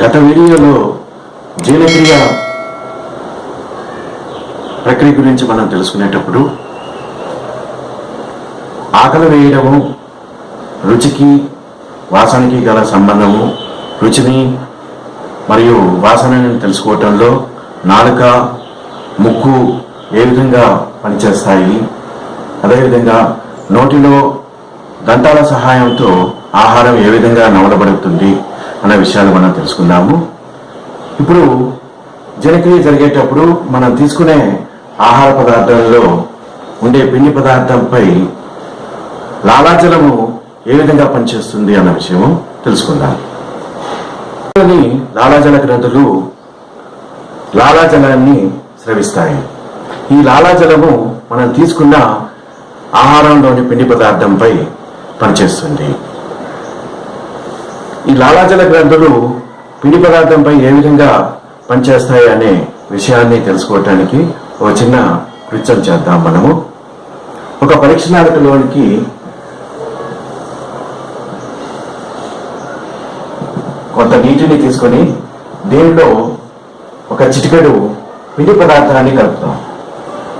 గత వీడియోలో జీర్ణక్రియ ప్రక్రియ గురించి మనం తెలుసుకునేటప్పుడు ఆకలి వేయడము, రుచికి వాసనకి గల సంబంధము, రుచిని మరియు వాసనని తెలుసుకోవటంలో నాలుక, ముక్కు ఏ విధంగా పనిచేస్తాయి, అదేవిధంగా నోటిలో దంతాల సహాయంతో ఆహారం ఏ విధంగా నమలబడుతుంది అనే విషయాలు మనం తెలుసుకుందాము. ఇప్పుడు జీర్ణక్రియ జరిగేటప్పుడు మనం తీసుకునే ఆహార పదార్థాలలో ఉండే పిండి పదార్థంపై లాలాజలము ఏ విధంగా పనిచేస్తుంది అన్న విషయము తెలుసుకుందాం. లాలాజల గ్రంథులు లాలాజలాన్ని స్రవిస్తాయి. ఈ లాలాజలము మనం తీసుకున్న ఆహారంలోని పిండి పదార్థంపై పనిచేస్తుంది. ఈ లాలాజల గ్రంథులు పిండి పదార్థంపై ఏ విధంగా పనిచేస్తాయి అనే విషయాన్ని తెలుసుకోవటానికి ఒక చిన్న కృత్యం చేద్దాం. మనము ఒక పరీక్షణాలలోనికి కొంత నీటిని తీసుకొని దీనిలో ఒక చిటికెడు పిండి పదార్థాన్ని కలుపుతాం.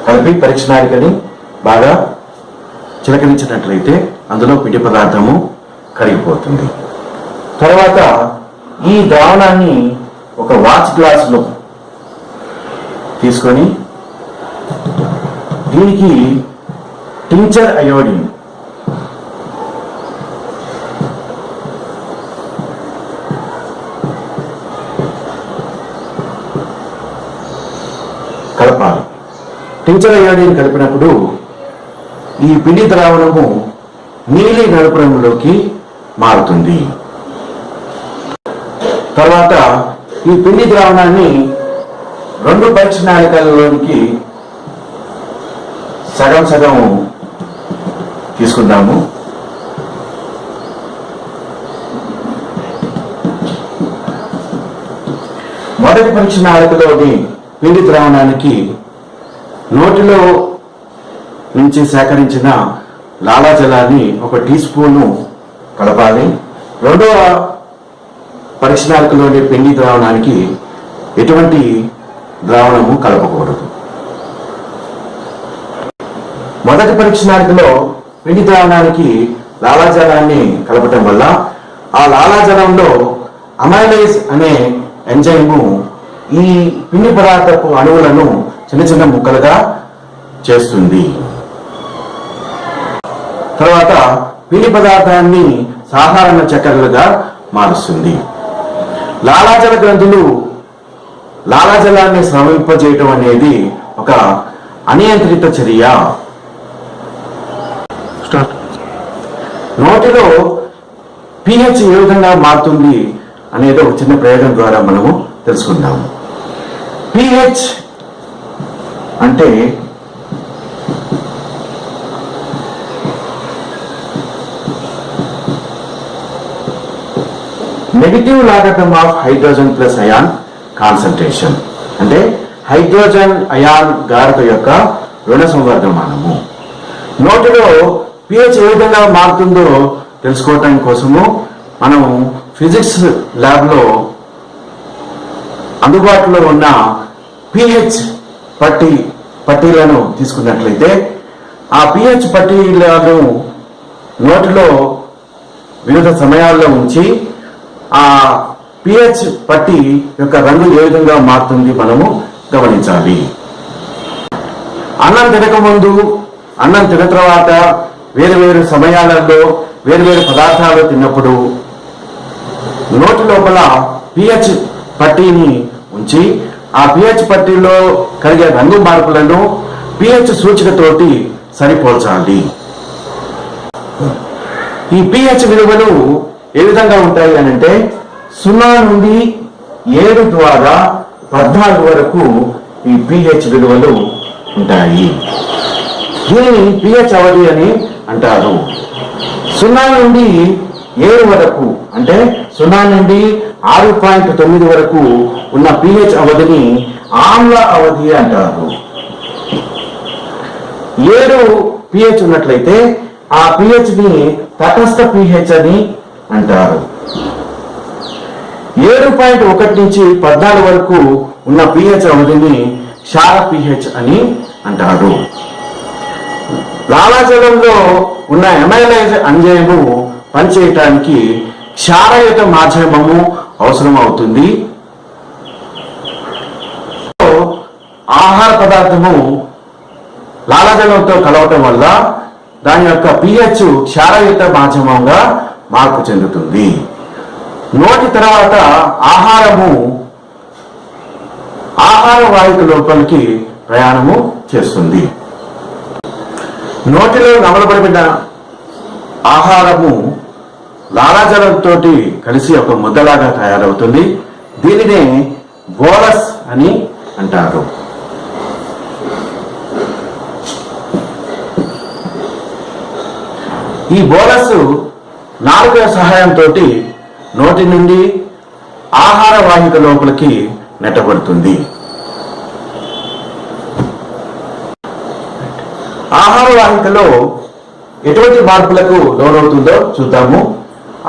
కలిపి పరీక్షణాలికని బాగా చిలకరించినట్లయితే అందులో పిండి పదార్థము కరిగిపోతుంది. తర్వాత ఈ ద్రావణాన్ని ఒక వాచ్ గ్లాసులో తీసుకొని దీనికి టించర్ అయోడిన్ కలపాలి. టించర్ అయోడిన్ కలిపినప్పుడు ఈ పిండి ద్రావణము నీలి నలుపు రంగులోకి మారుతుంది. తర్వాత ఈ పిండి ద్రావణాన్ని రెండు పరీక్షణాలికలలోనికి సగం సగం తీసుకుందాము. మొదటి పరీక్షణాలికలోని పిండి ద్రావణానికి నోటిలో నుంచి సేకరించిన లాలాజలాన్ని ఒక టీ స్పూను కలపాలి. రెండవ పరీక్షణాలికలోని పిండి ద్రావణానికి ఎటువంటి ద్రావణము కలపకూడదు. మొదటి పరీక్షణాలికలో పిండి ద్రావణానికి లాలాజలాన్ని కలపటం వల్ల ఆ లాలాజలంలో అమైలేజ్ అనే ఎంజైము ఈ పిండి పదార్థపు అణువులను చిన్న చిన్న ముక్కలుగా చేస్తుంది. తర్వాత పిండి పదార్థాన్ని సాధారణ చక్కెరలుగా మారుస్తుంది. లాలాజల గ్రంథులు లాలాజలాన్ని స్రవింపజేయటం అనేది ఒక అనియంత్రిత చర్య. నోటిలో pH ఏ విధంగా మారుతుంది అనేది ఒక చిన్న ప్రయోగం ద్వారా మనము తెలుసుకుందాము. pH అంటే negative logarithm of hydrogen plus ion concentration, అంటే హైడ్రోజన్ అయాన్ గాఢత యొక్క రుణ సంవర్ధమానము. నోటిలో pH ఏ విధంగా మారుతుందో తెలుసుకోవటం కోసము మనం ఫిజిక్స్ ల్యాబ్లో అందుబాటులో ఉన్న pH పట్టీలను తీసుకున్నట్లయితే ఆ pH పట్టీలను నోటిలో వివిధ సమయాల్లో ఉంచి ఆ pH పట్టి యొక్క రంగు ఏ విధంగా మారుతుంది మనము గమనించాలి. అన్నం తినకముందు, అన్నం తిన్న తర్వాత వేరు వేరు సమయాలలో వేరు వేరు పదార్థాలు తిన్నప్పుడు నోటి లోపల pH పట్టీని ఉంచి ఆ pH పట్టీలో కలిగే రంగు మార్పులను pH సూచికతోటి సరిపోల్చాలి. ఈ pH విలువలు ఏ విధంగా ఉంటాయి అని అంటే 0 నుండి 7 ద్వారా 14 వరకు ఈ pH విలువలు ఉంటాయి. దీనిని pH అవధి అని అంటారు. 0 నుండి 7 వరకు అంటే 0 నుండి 6.9 వరకు ఉన్న pH అవధిని ఆమ్ల అవధి అంటారు. 7 pH ఉన్నట్లయితే ఆ pH ని తటస్థ pH అని అంటారు. 7 1 నుంచి 14 వరకు ఉన్న pH అవధిని క్షార pH అని అంటారు. లాలాజలంలో ఉన్న ఎమైలైజ్ ఎంజైము పనిచేయటానికి క్షారయుత మాధ్యమము అవసరం అవుతుంది. ఆహార పదార్థము లాలాజలంతో కలవటం వల్ల దాని యొక్క pH క్షారయుత మాధ్యమంగా మార్పు చెందుతుంది. నోటి తర్వాత ఆహారము ఆహార వాహిక లోపలికి ప్రయాణము చేస్తుంది. నోటిలో నమలబడిన ఆహారము లాలాజలంతో కలిసి ఒక ముద్దలాగా తయారవుతుంది. దీనినే బోలస్ అని అంటారు. ఈ బోలస్ నాలుక సహాయంతో నోటి నుండి ఆహార వాహిక లోపలికి నెట్టబడుతుంది. ఆహార వాహికలో ఎటువంటి మార్పులకు లోనవుతుందో చూద్దాము.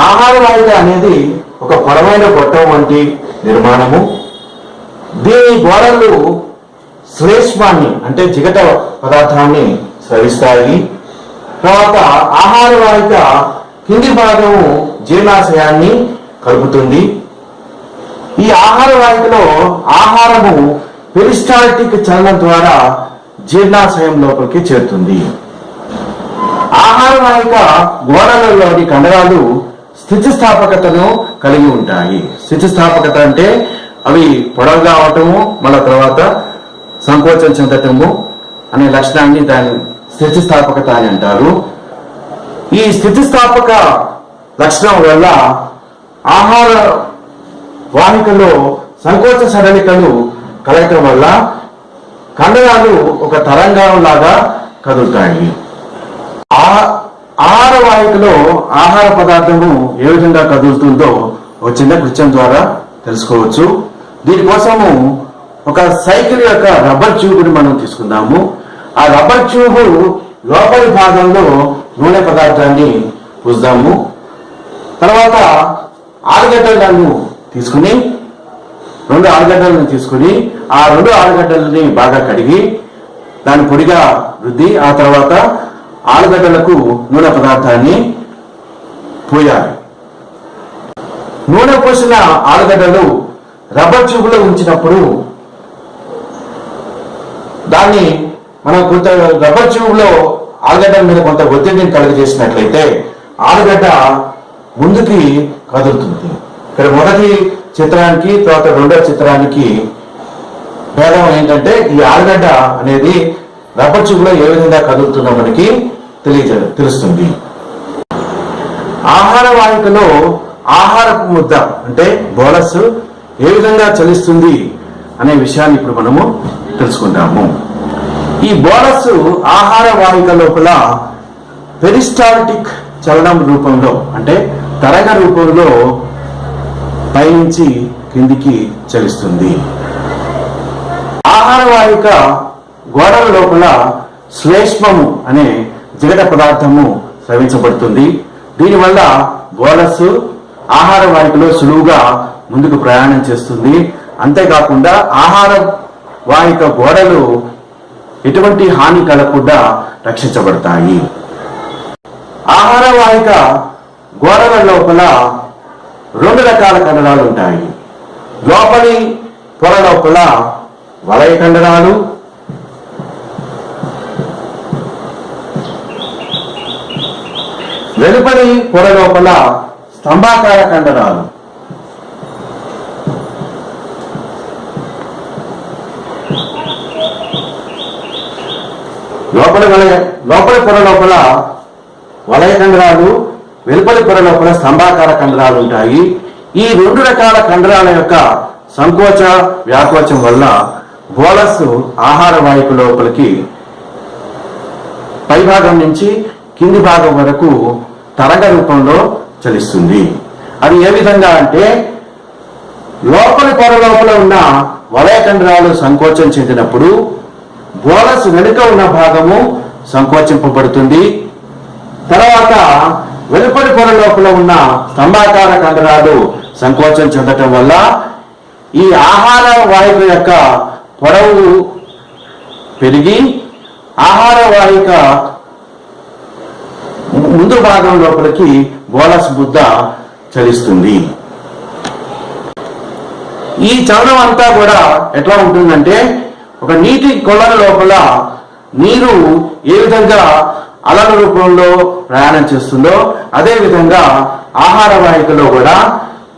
ఆహార వాహిక అనేది ఒక పొడవైన గొట్టం వంటి నిర్మాణము. దీని గోడలు శ్లేష్మాన్ని అంటే జిగట పదార్థాన్ని స్రవిస్తాయి. తర్వాత ఆహార వాహిక కింది భాగము జీర్ణాశయాన్ని కలుపుతుంది. ఈ ఆహార వాహికలో ఆహారము పెరిస్టాల్టిక్ చలనం ద్వారా జీర్ణాశయం లోపలికి చేరుతుంది. ఆహార వాహిక గోడలలోని కండరాలు స్థితిస్థాపకతను కలిగి ఉంటాయి. స్థితిస్థాపకత అంటే అవి పొడవుగా అవటము, మళ్ళా తర్వాత సంకోచం చెందటము అనే లక్షణాన్ని దాని స్థితిస్థాపకత అని అంటారు. ఈ స్థితిస్థాపక లక్షణం వల్ల ఆహార వాహికలో సంకోచ సడలికలు కలగటం వల్ల కండరాలు ఒక తరంగం లాగా కదులుతాయి. ఆహార వాహికలో ఆహార పదార్థము ఏ విధంగా కదులుతుందో ఒక చిన్న కృత్యం ద్వారా తెలుసుకోవచ్చు. దీనికోసము ఒక సైకిల్ యొక్క రబ్బర్ ట్యూబ్ని మనం తీసుకుందాము. ఆ రబ్బర్ ట్యూబ్ లోపలి భాగంలో నూనె పదార్థాన్ని పూద్దాము. తర్వాత ఆలుగడ్డలను తీసుకుని 2 ఆలుగడ్డలను తీసుకుని ఆ 2 ఆలుగడ్డలని బాగా కడిగి దాన్ని పొడిగా రుద్ది ఆ తర్వాత ఆలుగడ్డలకు నూనె పదార్థాన్ని పోయాలి. నూనె పోసిన ఆలుగడ్డలు రబ్బర్ ట్యూబ్లో ఉంచినప్పుడు దాన్ని మనం కొంత రబ్బర్ ట్యూబ్లో ఆలుగడ్డ మీద కొంత ఒత్తిడిని కలుగజేసినట్లయితే ఆలుగడ్డ ముందుకి కదులుతుంది. ఇక్కడ మొదటి చిత్రానికి తర్వాత రెండవ చిత్రానికి భేదం ఏంటంటే ఈ ఆలుగడ్డ అనేది రబ్బర్ ట్యూబ్లో ఏ విధంగా కదులుతుందో మనకి తెలుస్తుంది. ఆహార వాహికలో ఆహారపు ముద్ద అంటే బోలస్ ఏ విధంగా చలిస్తుంది అనే విషయాన్ని ఇప్పుడు మనము తెలుసుకుంటాము. ఈ బోలస్ ఆహార వాహిక లోపల పెరిస్టాల్టిక్ చలనం రూపంలో అంటే తరంగ రూపంలో పైనుంచి కిందికి చలిస్తుంది. ఆహార వాహిక గోడల లోపల శ్లేష్మము అనే జిగట పదార్థము స్రవించబడుతుంది. దీనివల్ల బోలస్ ఆహార వాహికలో సులువుగా ముందుకు ప్రయాణం చేస్తుంది. అంతేకాకుండా ఆహార వాహిక గోడలు ఎటువంటి హాని కలగకుండా రక్షించబడతాయి. ఆహార వాహిక గోడల లోపల 2 రకాల కండరాలు ఉంటాయి. లోపలి పొర లోపల వలయ కండరాలు, వెలుపలి పొర లోపల స్తంభాకార కండరాలు. లోపలి పొర లోపల వలయ కండరాలు, వెలుపలి పొర లోపల స్తంభాకార కండరాలు ఉంటాయి. ఈ 2 రకాల కండరాల యొక్క సంకోచ వ్యాకోచం వల్ల బోలస్ ఆహార వాహిక లోపలికి పైభాగం నుంచి కింది భాగం వరకు తరంగ రూపంలో చలిస్తుంది. అది ఏ విధంగా అంటే లోపలి పొర లోపల ఉన్న వలయ కండరాలు సంకోచం చెందినప్పుడు బోలస్ వెనుక ఉన్న భాగము సంకోచింపబడుతుంది. తర్వాత వెలుపలి పొర లోపల ఉన్న స్తంభాకార కండరాలు సంకోచం చెందటం వల్ల ఈ ఆహార వాహిక యొక్క పొడవు పెరిగి ఆహార వాహిక ముందు భాగం లోపలికి బోలస్ ముద్ద చలిస్తుంది. ఈ చలనం అంతా కూడా ఎట్లా ఉంటుందంటే, ఒక నీటి కొలను లోపల నీరు ఏ విధంగా అలల రూపంలో ప్రయాణం చేస్తుందో అదే విధంగా ఆహార వాహికలో కూడా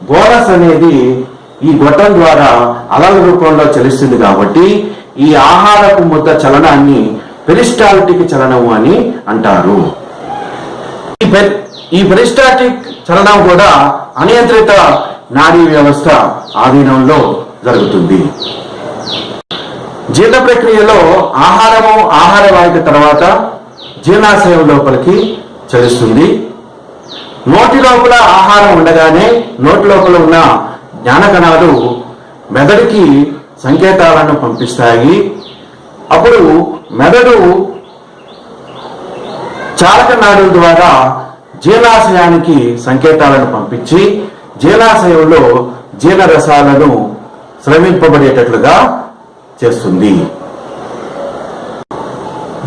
బోలస్ అనేది ఈ గొట్టం ద్వారా అలల రూపంలో చలిస్తుంది. కాబట్టి ఈ ఆహారపు ముద్ద చలనాన్ని పెరిస్టాల్టిక్ చలనము అని అంటారు. ఈ పెరిస్టాల్టిక్ చలనం కూడా అనియంత్రిత నాడీ వ్యవస్థ ఆధీనంలో జరుగుతుంది. జీర్ణ ప్రక్రియలో ఆహార వాహిక తర్వాత జీర్ణాశయం లోపలికి చలిస్తుంది. నోటి లోపల ఆహారం ఉండగానే నోటి లోపల ఉన్న జ్ఞానకణాలు మెదడుకి సంకేతాలను పంపిస్తాయి. అప్పుడు మెదడు చాలక నాడుల ద్వారా జీర్ణాశయానికి సంకేతాలను పంపించి జీర్ణాశయంలో జీర్ణరసాలను స్రవింపబడేటట్లుగా చేస్తుంది.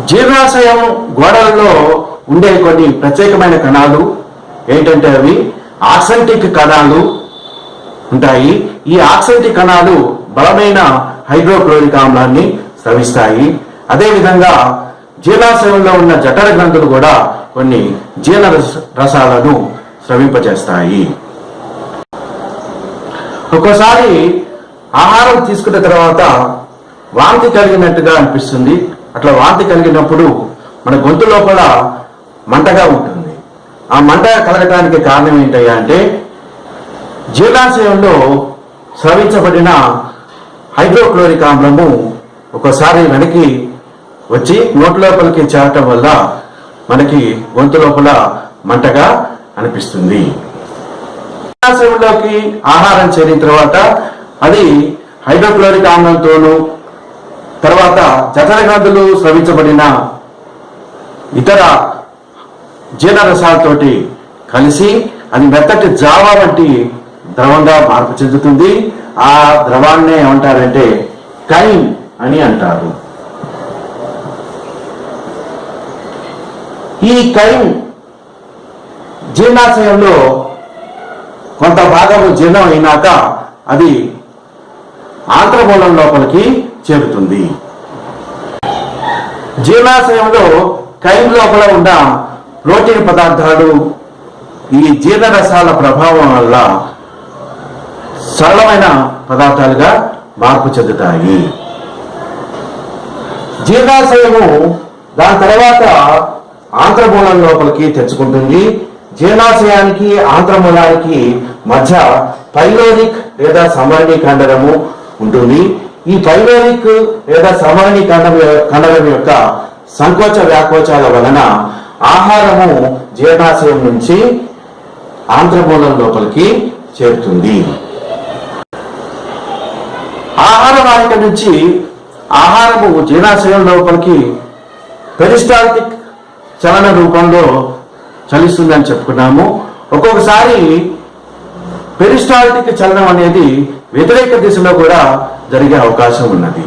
జీర్ణాశయం గోడలలో ఉండే కొన్ని ప్రత్యేకమైన కణాలు ఏంటంటే అవి ఆక్సంటిక్ కణాలు ఉంటాయి. ఈ ఆక్సంటిక్ కణాలు బలమైన హైడ్రోక్లోరిక్ ఆమ్లాన్ని స్రవిస్తాయి. అదేవిధంగా జీర్ణాశయంలో ఉన్న జఠర గ్రంథులు కూడా కొన్ని జీర్ణ రసాలను స్రవింపజేస్తాయి. ఒక్కోసారి ఆహారం తీసుకున్న తర్వాత వాంతి కలిగినట్టుగా అనిపిస్తుంది. అట్లా వాంతి కలిగినప్పుడు మన గొంతు లోపల మంటగా ఉంటుంది. ఆ మంట కలగటానికి కారణం ఏంటయ్యా అంటే, జీర్ణాశయంలో స్రవించబడిన హైడ్రోక్లోరిక్ ఆమ్లము ఒక్కోసారి వెనక్కి వచ్చి నోటి లోపలికి చేరటం వల్ల మనకి గొంతు లోపల మంటగా అనిపిస్తుంది. జీర్ణాశయంలోకి ఆహారం చేరిన తర్వాత అది హైడ్రోక్లోరిక్ ఆమ్లంతోనూ తర్వాత జఠర గ్రంథులు స్రవించబడిన ఇతర జీర్ణరసాలతోటి కలిసి అది మెత్తటి జావా వంటి ద్రవంగా మార్పు చెందుతుంది. ఆ ద్రవాన్నే ఏమంటారంటే కైమ్ అని అంటారు. ఈ కైమ్ జీర్ణాశయంలో కొంత భాగము జీర్ణం అయినాక అది ఆంత్రమూలం లోపలికి చేరుతుంది. జీర్ణాశయంలో కైమ్ లోపల ఉన్న ప్రోటీన్ పదార్థాలు ఈ జీర్ణరసాల ప్రభావం వల్ల సరళమైన పదార్థాలుగా మార్పు చెందుతాయి. జీర్ణాశయము దాని తర్వాత ఆంత్రమూలం లోపలికి తెచ్చుకుంటుంది. జీర్ణాశయానికి ఆంత్రమూలానికి మధ్య పైలోరిక్ లేదా సమరణి కండరము ఉంటుంది. ఈ పైలోరిక్ లేదా సమరణి కండరం యొక్క సంకోచ వ్యాకోచాల వలన ఆహారము జీర్ణాశయం నుంచి ఆంత్రమూలం లోపలికి చేరుతుంది. ఆహార వాహిక నుంచి ఆహారము జీర్ణాశయం లోపలికి పెరిస్టాల్టిక్ చలన రూపంలో చలిస్తుందని చెప్పుకున్నాము. ఒక్కొక్కసారి పెరిస్టాల్టిక్ చలనం అనేది వ్యతిరేక దిశలో కూడా జరిగే అవకాశం ఉన్నది.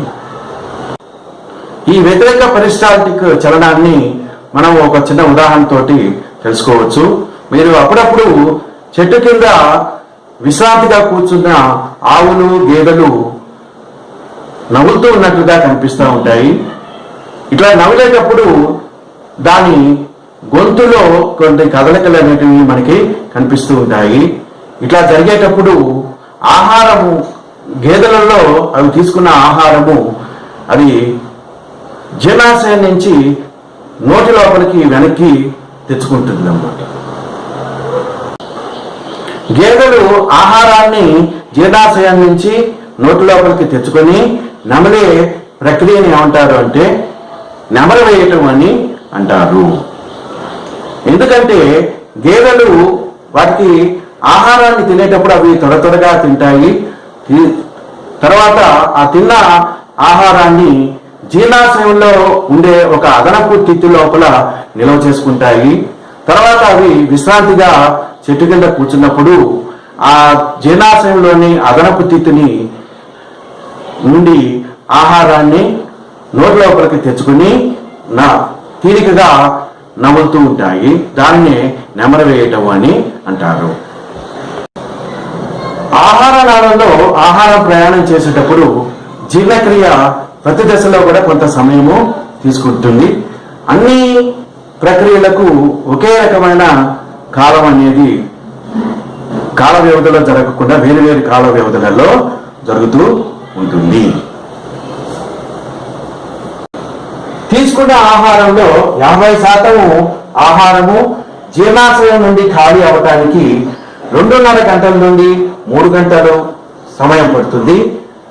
ఈ వ్యతిరేక పెరిస్టాల్టిక్ చలనాన్ని మనం ఒక చిన్న ఉదాహరణతోటి తెలుసుకోవచ్చు. మీరు అప్పుడప్పుడు చెట్టు కింద విశ్రాంతిగా కూర్చున్న ఆవులు గేదెలు నవ్వుతూ ఉన్నట్లుగా కనిపిస్తూ ఉంటాయి. ఇట్లా నవ్వులేటప్పుడు దాని గొంతులో కొన్ని కదలికలు అనేటివి మనకి కనిపిస్తూ ఉంటాయి. ఇట్లా జరిగేటప్పుడు ఆహారము గేదెలలో అవి తీసుకున్న ఆహారము అది జీర్ణాశయం నుంచి నోటి లోపలికి వెనక్కి తెచ్చుకుంటుంది అన్నమాట. గేదెలు ఆహారాన్ని జీర్ణాశయం నుంచి నోటి లోపలికి తెచ్చుకొని నమలే ప్రక్రియని ఏమంటారు అంటే నెమర వేయటం అని అంటారు. ఎందుకంటే గేదెలు వాటికి ఆహారాన్ని తినేటప్పుడు అవి త్వరగా తింటాయి. తర్వాత ఆ తిన్న ఆహారాన్ని జీర్ణాశయంలో ఉండే ఒక అదనపు తిత్తి లోపల నిల్వ చేసుకుంటాయి. తర్వాత అవి విశ్రాంతిగా చెట్టు కింద కూర్చున్నప్పుడు ఆ జీర్ణాశయంలోని అదనపు తిత్తిని నుండి ఆహారాన్ని నోటి లోపలికి తెచ్చుకుని తీరికగా నములుతూ ఉంటాయి. దానిని నెమరవేయటం అని అంటారు. ఆహార నాళంలో ఆహారం ప్రయాణం చేసేటప్పుడు జీర్ణక్రియ ప్రతి దశలో కూడా కొంత సమయము తీసుకుంటుంది. అన్ని ప్రక్రియలకు ఒకే రకమైన కాలం అనేది కాల వ్యవధిలో జరగకుండా వేరు కాల వ్యవధులలో జరుగుతూ ఉంటుంది. తీసుకున్న ఆహారంలో 50% ఆహారము జీర్ణాశయం నుండి ఖాళీ అవ్వటానికి 2.5 గంటల నుండి 3 గంటలు సమయం పడుతుంది.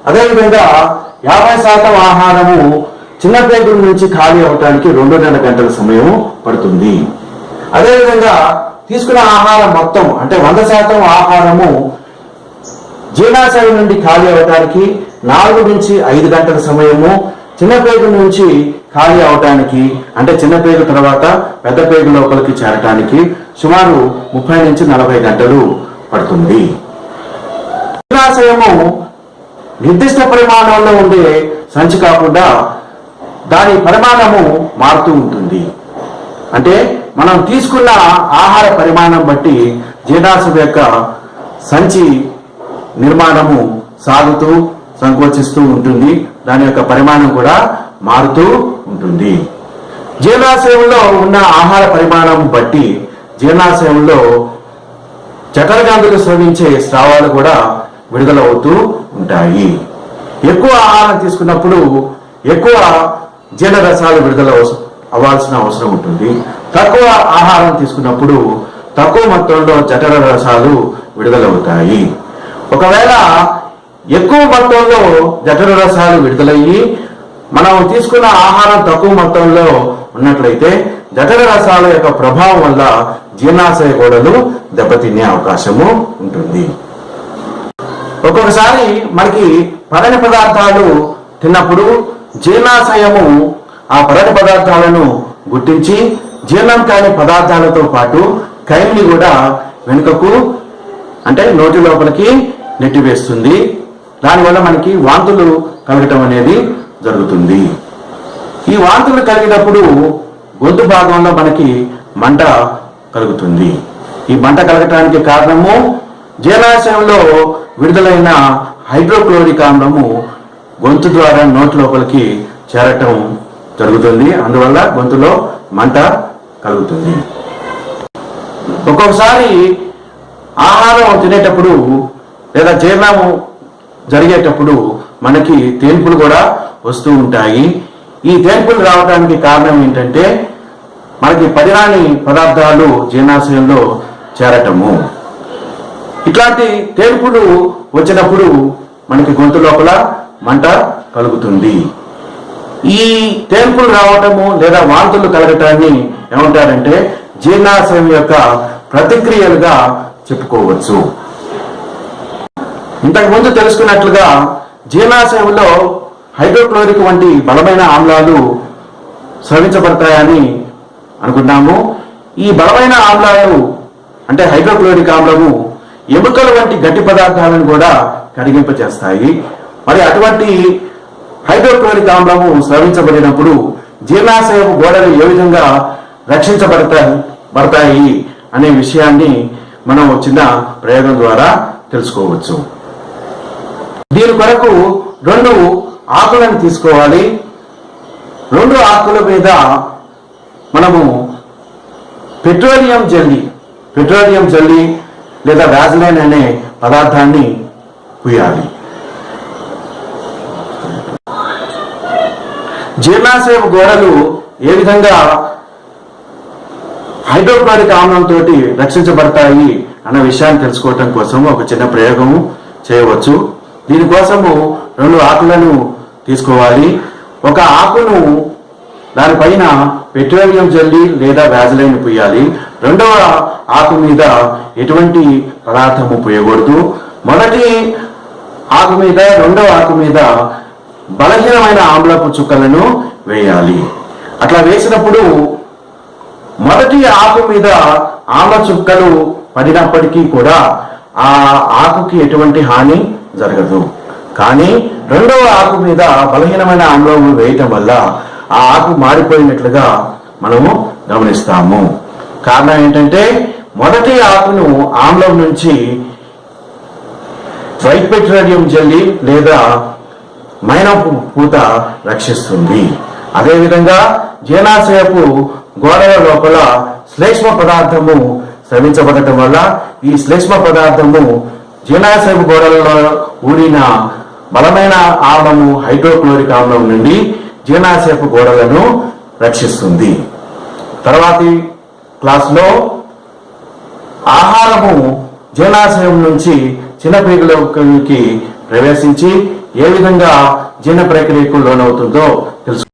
అదేవిధంగా 50% ఆహారము చిన్న పేగుల నుంచి ఖాళీ అవటానికి 2.5 గంటల సమయం పడుతుంది. అదేవిధంగా తీసుకున్న ఆహారం మొత్తం అంటే 100% ఆహారము జీర్ణాశయం నుండి ఖాళీ అవటానికి 4 నుంచి 5 గంటల సమయము, చిన్న పేగు నుంచి ఖాళీ అవటానికి అంటే చిన్న పేగు తర్వాత పెద్ద పేగు లోపలికి చేరటానికి సుమారు 30 నుంచి 40 గంటలు పడుతుంది. జీర్ణాశయము నిర్దిష్ట పరిమాణంలో ఉండే సంచి కాకుండా దాని పరిమాణము మారుతూ ఉంటుంది. అంటే మనం తీసుకున్న ఆహార పరిమాణం బట్టి జీర్ణాశయం యొక్క సంచి నిర్మాణము సాగుతూ సంకోచిస్తూ ఉంటుంది. దాని యొక్క పరిమాణం కూడా మారుతూ ఉంటుంది. జీర్ణాశయంలో ఉన్న ఆహార పరిమాణం బట్టి జీర్ణాశయంలో జఠరగ్రంథులు స్రవించే స్రావాలు కూడా విడుదలవుతూ ఉంటాయి. ఎక్కువ ఆహారం తీసుకున్నప్పుడు ఎక్కువ జీర్ణరసాలు విడుదల అవ్వాల్సిన అవసరం ఉంటుంది. తక్కువ ఆహారం తీసుకున్నప్పుడు తక్కువ మొత్తంలో జఠర రసాలు విడుదలవుతాయి. ఒకవేళ ఎక్కువ మొత్తంలో జఠర రసాలు విడుదలయ్యి మనం తీసుకున్న ఆహారం తక్కువ మొత్తంలో ఉన్నట్లయితే జఠర రసాల యొక్క ప్రభావం వల్ల జీర్ణాశయ గోడలు దెబ్బతినే అవకాశము ఉంటుంది. ఒక్కొక్కసారి మనకి పడని పదార్థాలు తిన్నప్పుడు జీర్ణాశయము ఆ పడని పదార్థాలను గుర్తించి జీర్ణం కాని పదార్థాలతో పాటు కైమ్ని కూడా వెనుకకు అంటే నోటి లోపలికి నెట్టివేస్తుంది. దానివల్ల మనకి వాంతులు కలగటం అనేది జరుగుతుంది. ఈ వాంతులు కలిగినప్పుడు గొంతు భాగంలో మనకి మంట కలుగుతుంది. ఈ మంట కలగటానికి కారణము జీర్ణాశయంలో విడుదలైన హైడ్రోక్లోరిక్ ఆమ్లము గొంతు ద్వారా నోటి లోపలికి చేరటం జరుగుతుంది. అందువల్ల గొంతులో మంట కలుగుతుంది. ఒక్కొక్కసారి ఆహారం తినేటప్పుడు లేదా జీర్ణము జరిగేటప్పుడు మనకి తేన్పులు కూడా వస్తూ ఉంటాయి. ఈ తేన్పులు రావడానికి కారణం ఏంటంటే మనకి పనిరాని పదార్థాలు జీర్ణాశయంలో చేరటము. ఇట్లాంటి తేన్పులు వచ్చినప్పుడు మనకి గొంతు లోపల మంట కలుగుతుంది. ఈ తేన్పులు రావటము లేదా వాంతులు కలగటాన్ని ఏమంటారంటే జీర్ణాశయం యొక్క ప్రతిక్రియలుగా చెప్పుకోవచ్చు. ఇంతకుముందు తెలుసుకున్నట్లుగా జీర్ణాశయంలో హైడ్రోక్లోరిక్ వంటి బలమైన ఆమ్లాలు స్రవించబడతాయని అనుకున్నాము. ఈ బలమైన ఆమ్లాలు అంటే హైడ్రోక్లోరిక్ ఆమ్లము ఎముకల వంటి గట్టి పదార్థాలను కూడా కరిగింపచేస్తాయి. మరి అటువంటి హైడ్రోక్లోరిక్ ఆమ్లము స్రవించబడినప్పుడు జీర్ణాశయపు గోడలు ఏ విధంగా రక్షించబడతాయి అనే విషయాన్ని మనం చిన్న ప్రయోగం ద్వారా తెలుసుకోవచ్చు. దీని కొరకు 2 ఆకులను తీసుకోవాలి. 2 ఆకుల మీద మనము పెట్రోలియం జెల్లీ లేదా వ్యాజిలైన్ అనే పదార్థాన్ని పూయాలి. జీర్ణాశయ గోడలు ఏ విధంగా హైడ్రోక్లోరిక్ ఆమ్లంతో రక్షించబడతాయి అన్న విషయాన్ని తెలుసుకోవటం కోసం ఒక చిన్న ప్రయోగము చేయవచ్చు. దీనికోసము 2 ఆకులను తీసుకోవాలి. ఒక ఆకును దానిపైన పెట్రోలియం జెల్లీ లేదా వ్యాజిలైన్ పూయాలి. 2వ ఆకు మీద ఎటువంటి పదార్థము పూయకూడదు. మొదటి ఆకు మీద 2వ ఆకు మీద బలహీనమైన ఆమ్లపు చుక్కలను వేయాలి. అట్లా వేసినప్పుడు మొదటి ఆకు మీద ఆమ్ల చుక్కలు పడినప్పటికీ కూడా ఆ ఆకుకి ఎటువంటి హాని జరగదు. కానీ రెండవ ఆకు మీద బలహీనమైన ఆమ్లం వేయటం వల్ల ఆ ఆకు మారిపోయినట్లుగా మనము గమనిస్తాము. కారణం ఏంటంటే మొదటి ఆకును ఆమ్లం నుంచి వైట్ పెట్రోలియం జెల్లీ లేదా మైనపు పూత రక్షిస్తుంది. అదేవిధంగా జీర్ణాశయపు గోడల లోపల శ్లేష్మ పదార్థము స్రవించబడటం వల్ల ఈ శ్లేష్మ పదార్థము జీర్ణాశయపు గోడలలో ఊరిన బలమైన ఆమ్లము హైడ్రోక్లోరిక్ ఆమ్లం నుండి జీర్ణాశయపు గోడలను రక్షిస్తుంది. తర్వాతి క్లాసులో ఆహారము జీర్ణాశయం నుంచి చిన్న పేగులోకి ప్రవేశించి ఏ విధంగా జీర్ణ ప్రక్రియకు లోనవుతుందో తెలుసు.